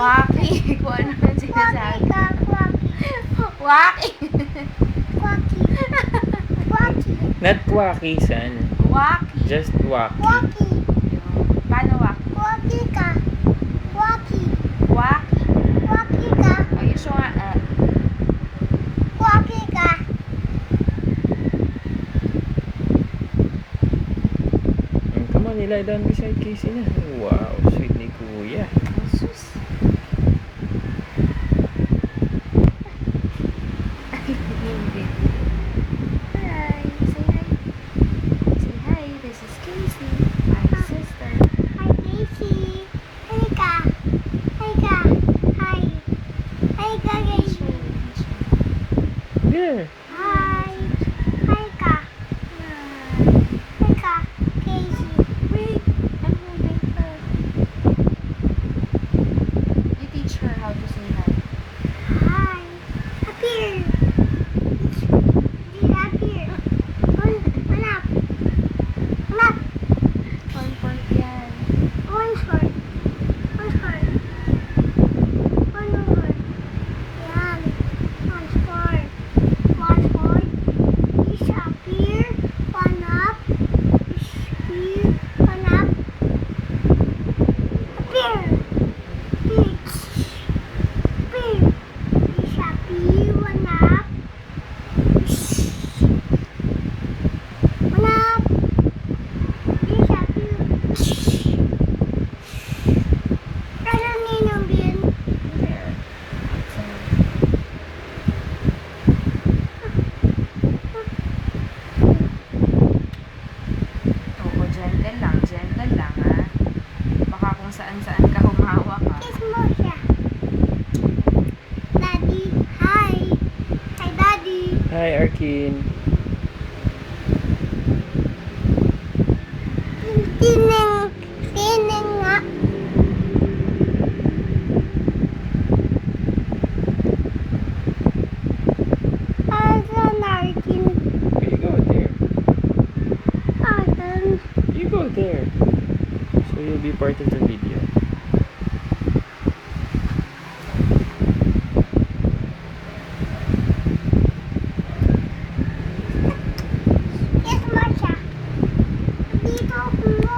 Waki. Kung ano na sinasabi. Waki. Not quacky, son. Waki. Just wacky. Paano waki? Waki. Oh, you show nga. Come on, lie down beside Casey na. Wow, sweet ni Kuya. Sus. Hindi. Hi. Say hi. Say hi. This is Casey. My sister. There. Wait. I'm holding her. You teach her how to say hi. One point yan. There. Oo, gentle lang ha. Baka kung saan-saan ka humawa ka. Hi, Arkin. Okay, go there. You go there. So you'll be part of the video.